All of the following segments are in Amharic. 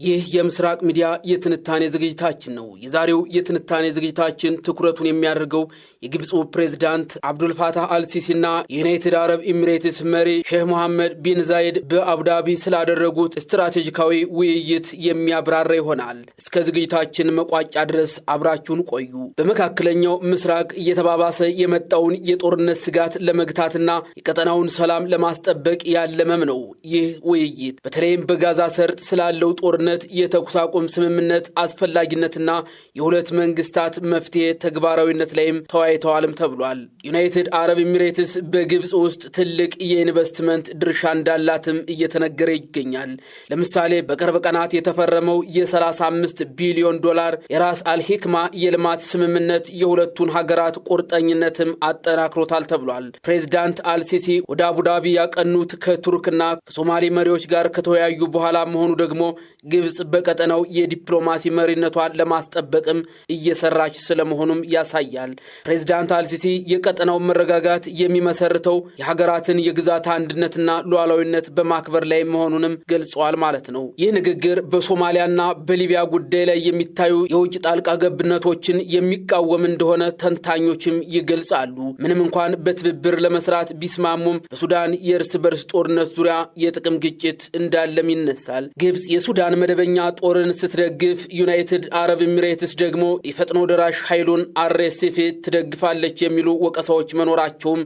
ይህ የምስራቅ ሚዲያ የትንታኔ ዝግጅታችን ነው። የዛሬው የትንታኔ ዝግጅታችን ትኩረቱን የሚያደርገው የግብፁ ፕሬዝዳንት አብዱልፋታህ አልሲሲና የዩናይትድ አረብ ኤሚሬትስ መሪ ሼህ መሐመድ ቢን ዛይድ በአቡዳቢ ስላደረጉት ስትራቴጂካዊ ውይይት የሚያብራራ ይሆናል። እስከ ዝግጅታችን መቋጫ ድረስ አብራችሁን ቆዩ። በመካከለኛው ምስራቅ እየተባባሰ የመጣውን የጦርነት ስጋት ለመግታትና የቀጠናውን ሰላም ለማስጠበቅ ያለመም ነው። ይህ ውይይት በተለይም በጋዛ ሰርጥ ስላለው ጦርነት የተኩስ አቁም ስምምነት አስፈላጊነትና የሁለት መንግስታት መፍትሄ ተግባራዊነት ላይም ተወያይተዋልም ተብሏል። ዩናይትድ አረብ ኤሚሬትስ በግብፅ ውስጥ ትልቅ የኢንቨስትመንት ድርሻ እንዳላትም እየተነገረ ይገኛል። ለምሳሌ በቅርብ ቀናት የተፈረመው የ35 ቢሊዮን ዶላር የራስ አልሂክማ የልማት ስምምነት የሁለቱን ሀገራት ቁርጠኝነትም አጠናክሮታል ተብሏል። ፕሬዝዳንት አልሲሲ ወደ አቡዳቢ ያቀኑት ከቱርክና ከሶማሌ መሪዎች ጋር ከተወያዩ በኋላ መሆኑ ደግሞ ግብፅ በቀጠናው የዲፕሎማሲ መሪነቷን ለማስጠበቅም እየሰራች ስለመሆኑም ያሳያል። ፕሬዝዳንት አልሲሲ የቀጠናው መረጋጋት የሚመሰርተው የሀገራትን የግዛት አንድነትና ሉዓላዊነት በማክበር ላይ መሆኑንም ገልጸዋል ማለት ነው። ይህ ንግግር በሶማሊያና በሊቢያ ጉዳይ ላይ የሚታዩ የውጭ ጣልቃ ገብነቶችን የሚቃወም እንደሆነ ተንታኞችም ይገልጻሉ። ምንም እንኳን በትብብር ለመስራት ቢስማሙም በሱዳን የእርስ በርስ ጦርነት ዙሪያ የጥቅም ግጭት እንዳለም ይነሳል። ግብፅ የሱዳን መደበኛ ጦርን ስትደግፍ፣ ዩናይትድ አረብ ኤሚሬትስ ደግሞ የፈጥኖ ደራሽ ኃይሉን አርኤስኤፍ ትደግፋለች የሚሉ ወቀሳዎች መኖራቸውም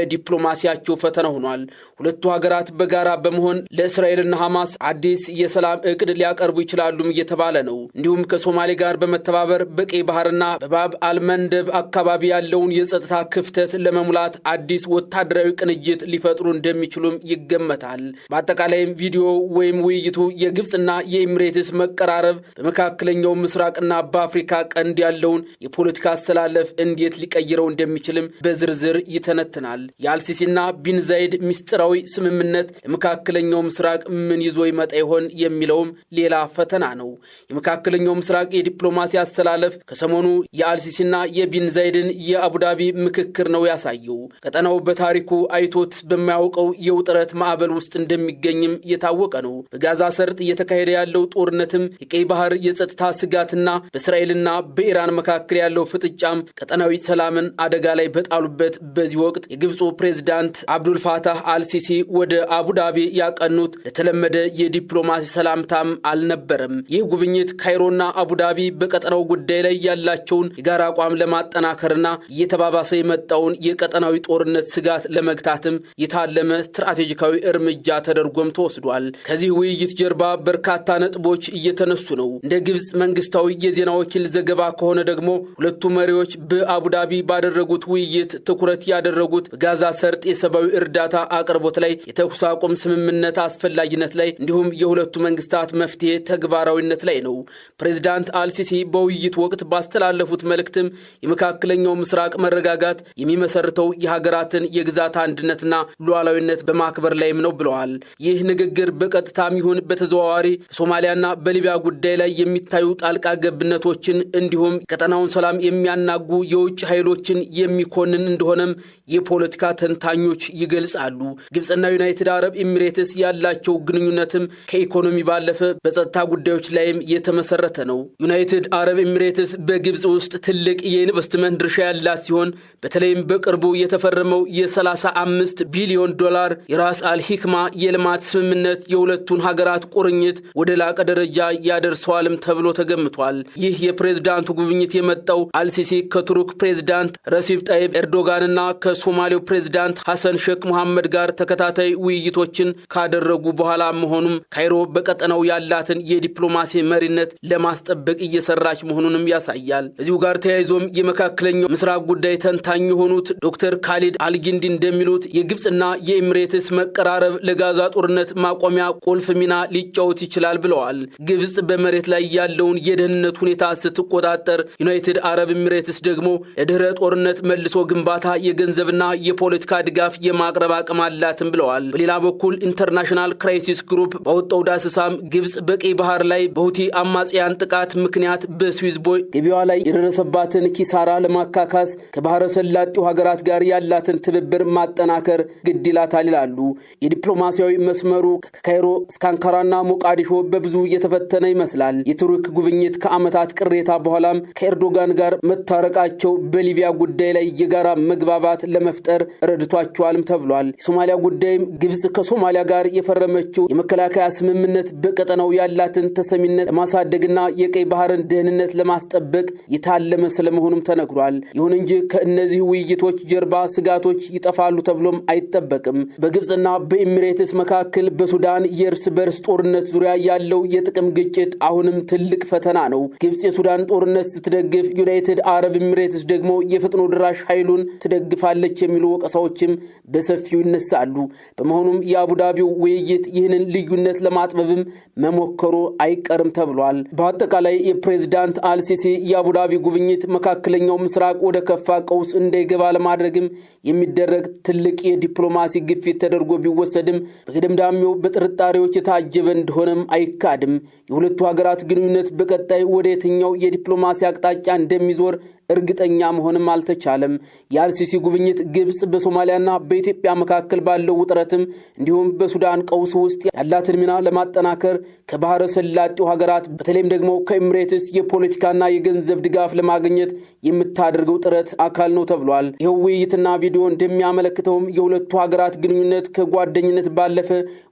ለዲፕሎማሲያቸው ፈተና ሆኗል። ሁለቱ ሀገራት በጋራ በመሆን ለእስራኤልና ሐማስ አዲስ የሰላም እቅድ ሊያቀርቡ ይችላሉም እየተባለ ነው። እንዲሁም ከሶማሌ ጋር በመተባበር በቀይ ባህርና በባብ አልመንደብ አካባቢ ያለውን የጸጥታ ክፍተት ለመሙላት አዲስ ወታደራዊ ቅንጅት ሊፈጥሩ እንደሚችሉም ይገመታል። በአጠቃላይም ቪዲዮ ወይም ውይይቱ የግብፅና የኤሚሬትስ መቀራረብ በመካከለኛው ምስራቅና በአፍሪካ ቀንድ ያለውን የፖለቲካ አስተላለፍ እንዴት ሊቀይረው እንደሚችልም በዝርዝር ይተነትናል። የአልሲሲና ቢን ዛይድ ሚስጥራዊ ስምምነት ለመካከለኛው ምስራቅ ምን ይዞ ይመጣ ይሆን የሚለውም ሌላ ፈተና ነው። የመካከለኛው ምስራቅ የዲፕሎማሲ አስተላለፍ ከሰሞኑ የአልሲሲና የቢን ዛይድን የአቡዳቢ ምክክር ነው ያሳየው። ቀጠናው በታሪኩ አይቶት በማያውቀው የውጥረት ማዕበል ውስጥ እንደሚገኝም የታወቀ ነው። በጋዛ ሰርጥ እየተካሄደ ያለው ጦርነትም የቀይ ባህር የጸጥታ ስጋትና በእስራኤልና በኢራን መካከል ያለው ፍጥጫም ቀጠናዊ ሰላምን አደጋ ላይ በጣሉበት በዚህ ወቅት የግብፁ ፕሬዝዳንት አብዱልፋታህ አልሲሲ ወደ አቡዳቢ ያቀኑት ለተለመደ የዲፕሎማሲ ሰላምታም አልነበረም። ይህ ጉብኝት ካይሮና አቡዳቢ በቀጠናው ጉዳይ ላይ ያላቸውን የጋራ አቋም ለማጠናከርና እየተባባሰ የመጣውን የቀጠናዊ ጦርነት ስጋት ለመግታትም የታለመ ስትራቴጂካዊ እርምጃ ተደርጎም ተወስዷል። ከዚህ ውይይት ጀርባ በርካታ ነጥቦች እየተነሱ ነው። እንደ ግብፅ መንግስታዊ የዜና ወኪል ዘገባ ከሆነ ደግሞ ሁለቱ መሪዎች በአቡዳቢ ባደረጉት ውይይት ትኩረት ያደረጉት በጋዛ ሰርጥ የሰብአዊ እርዳታ አቅርቦት ላይ፣ የተኩስ አቁም ስምምነት አስፈላጊነት ላይ እንዲሁም የሁለቱ መንግስታት መፍትሄ ተግባራዊነት ላይ ነው። ፕሬዝዳንት አልሲሲ በውይይት ወቅት ባስተላለፉት መልእክትም የመካከለኛው ምስራቅ መረጋጋት የሚመሰርተው የሀገራትን የግዛት አንድነትና ሉዓላዊነት በማክበር ላይም ነው ብለዋል። ይህ ንግግር በቀጥታም ይሁን በተዘዋዋሪ በሶማሊያና በሊቢያ ጉዳይ ላይ የሚታዩ ጣልቃ ገብነቶችን እንዲሁም ቀጠናውን ሰላም የሚያናጉ የውጭ ኃይሎችን የሚኮንን እንደሆነም የፖለቲካ ተንታኞች ይገልጻሉ። ግብፅና ዩናይትድ አረብ ኤሚሬትስ ያላቸው ግንኙነትም ከኢኮኖሚ ባለፈ በጸጥታ ጉዳዮች ላይም የተመሰረተ ነው። ዩናይትድ አረብ ኤሚሬትስ በግብፅ ውስጥ ትልቅ የኢንቨስትመንት ድርሻ ያላት ሲሆን በተለይም በቅርቡ የተፈረመው የ35 ቢሊዮን ዶላር የራስ አልሂክማ የልማት ስምምነት የሁለቱን ሀገራት ቁርኝት ወደ ላቀ ደረጃ ያደርሰዋልም ተብሎ ተገምቷል። ይህ የፕሬዝዳንቱ ጉብኝት የመጣው አልሲሲ ከቱርክ ፕሬዝዳንት ረሲብ ጣይብ ኤርዶጋንና ከሶማሌው ፕሬዝዳንት ሐሰን ሼክ መሐመድ ጋር ተከታታይ ውይይቶችን ካደረጉ በኋላ መሆኑም ካይሮ በቀጠናው ያላትን የዲፕሎማሲ መሪነት ለማስጠበቅ እየሰራች መሆኑንም ያሳያል። እዚሁ ጋር ተያይዞም የመካከለኛው ምስራቅ ጉዳይ ተንታኝ የሆኑት ዶክተር ካሊድ አልጊንዲ እንደሚሉት የግብፅና የኤሚሬትስ መቀራረብ ለጋዛ ጦርነት ማቆሚያ ቁልፍ ሚና ሊጫወት ይችላል ብለዋል። ግብፅ በመሬት ላይ ያለውን የደህንነት ሁኔታ ስትቆጣጠር፣ ዩናይትድ አረብ ኤሚሬትስ ደግሞ ለድህረ ጦርነት መልሶ ግንባታ የገንዘብና የፖለቲካ ድጋፍ የማቅረብ አቅም አላትም ብለዋል። በሌላ በኩል ኢንተርናሽናል ክራይሲስ ግሩፕ ባወጣው ዳሰሳም ግብፅ በቀይ ባህር ላይ በሁቲ አማጽያን ጥቃት ምክንያት በስዊዝ ቦይ ገቢዋ ላይ የደረሰባትን ኪሳራ ለማካካስ ከባህረ ሰላጤው ሀገራት ጋር ያላትን ትብብር ማጠናከር ግድ ይላታል ይላሉ። የዲፕሎማሲያዊ መስመሩ ከካይሮ እስከ አንካራና ሞቃዲሾ በብዙ የተፈተነ ይመስላል። የቱርክ ጉብኝት ከዓመታት ቅሬታ በኋላም ከኤርዶጋን ጋር መታረቃቸው በሊቢያ ጉዳይ ላይ የጋራ መግባባት ለመፍጠር ረድቷቸዋልም ተብሏል። የሶማሊያ ጉዳይም ግብጽ ከሶማሊያ ጋር የፈረመችው የመከላከያ ስምምነት በቀጠናው ያላትን ተሰሚነት ለማሳደግና የቀይ ባህርን ደህንነት ለማስጠበቅ የታለመ ስለመሆኑም ተነግሯል። ይሁን እንጂ ከእነዚህ ውይይቶች ጀርባ ስጋቶች ይጠፋሉ ተብሎም አይጠበቅም። በግብጽና በኤሚሬትስ መካከል በሱዳን የእርስ በርስ ጦርነት ዙሪያ ያለው የጥቅም ግጭት አሁንም ትልቅ ፈተና ነው። ግብጽ የሱዳን ጦርነት ስትደግፍ፣ ዩናይትድ አረብ ኤሚሬትስ ደግሞ የፈጥኖ ድራሽ ኃይሉን ትደግፋለች የሚሉ ወቀሳዎችም በሰፊው ይነሳሉ። በመሆኑም የአቡዳቢው ውይይት ይህንን ልዩነት ለማጥበብም መሞከሩ አይቀርም ተብሏል። በአጠቃላይ የፕሬዝዳንት አልሲሲ የአቡዳቢ ጉብኝት መካከለኛው ምስራቅ ወደ ከፋ ቀውስ እንዳይገባ ለማድረግም የሚደረግ ትልቅ የዲፕሎማሲ ግፊት ተደርጎ ቢወሰድም በገደምዳሜው በጥርጣሬዎች የታጀበ እንደሆነም አይካድም። የሁለቱ ሀገራት ግንኙነት በቀጣይ ወደ የትኛው የዲፕሎማሲ አቅጣጫ እንደሚዞር እርግጠኛ መሆንም አልተቻለም። የአልሲሲ ጉብኝት ግብጽ በሶማሊያና በኢትዮጵያ መካከል ባለው ውጥረትም እንዲሁም በሱዳን ቀውስ ውስጥ ያላትን ሚና ለማጠናከር ከባህረ ሰላጤው ሀገራት በተለይም ደግሞ ከኤሚሬትስ የፖለቲካና የገንዘብ ድጋፍ ለማግኘት የምታደርገው ጥረት አካል ነው ተብሏል። ይኸው ውይይትና ቪዲዮ እንደሚያመለክተውም የሁለቱ ሀገራት ግንኙነት ከጓደኝነት ባለፈ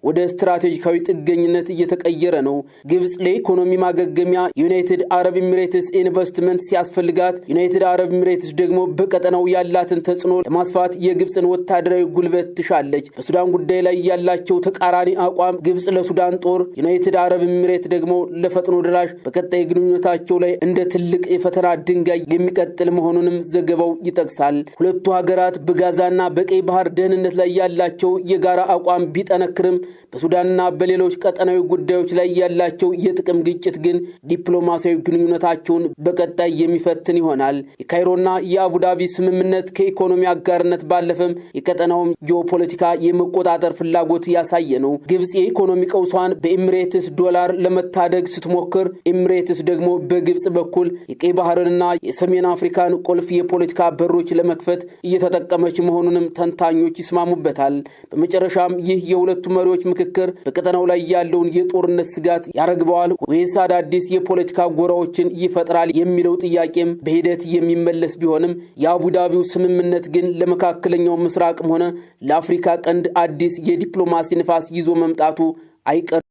ወደ ስትራቴጂካዊ ጥገኝነት እየተቀየረ ነው። ግብጽ ለኢኮኖሚ ማገገሚያ ዩናይትድ አረብ ኤሚሬትስ ኢንቨስትመንት ሲያስፈልጋት፣ ዩናይትድ አረብ ኤሚሬትስ ደግሞ በቀጠናው ያላትን ተጽዕኖ ለማስፋት የግብጽን ወታደራዊ ጉልበት ትሻለች። በሱዳን ጉዳይ ላይ ያላቸው ተቃራኒ አቋም ግብጽ ለሱዳን ጦር፣ ዩናይትድ አረብ ኤሚሬት ደግሞ ለፈጥኖ ድራሽ በቀጣይ ግንኙነታቸው ላይ እንደ ትልቅ የፈተና ድንጋይ የሚቀጥል መሆኑንም ዘገባው ይጠቅሳል። ሁለቱ ሀገራት በጋዛና በቀይ ባህር ደህንነት ላይ ያላቸው የጋራ አቋም ቢጠነክርም በሱዳንና በሌሎች ቀጠናዊ ጉዳዮች ላይ ያላቸው የጥቅም ግጭት ግን ዲፕሎማሲያዊ ግንኙነታቸውን በቀጣይ የሚፈትን ይሆናል። የካይሮና የአቡዳቢ ስምምነት ከኢኮኖሚ አጋርነት ባለፈም የቀጠናውን ጂኦፖለቲካ የመቆጣጠር ፍላጎት ያሳየ ነው። ግብጽ የኢኮኖሚ ቀውሷን በኤሚሬትስ ዶላር ለመታደግ ስትሞክር፣ ኤሚሬትስ ደግሞ በግብጽ በኩል የቀይ ባህርንና የሰሜን አፍሪካን ቁልፍ የፖለቲካ በሮች ለመክፈት እየተጠቀመች መሆኑንም ተንታኞች ይስማሙበታል። በመጨረሻም ይህ የሁለቱ መሪዎች ምክክር በቀጠናው ላይ ያለውን የጦርነት ስጋት ያረግበዋል ወይስ አዳዲስ የፖለቲካ ጎራዎችን ይፈጥራል የሚለው ጥያቄም በሂደት የሚመለስ ቢሆንም የአቡዳቢው ስምምነት ግን ለመካከለኛው ምስራቅም ሆነ ለአፍሪካ ቀንድ አዲስ የዲፕሎማሲ ንፋስ ይዞ መምጣቱ አይቀርም።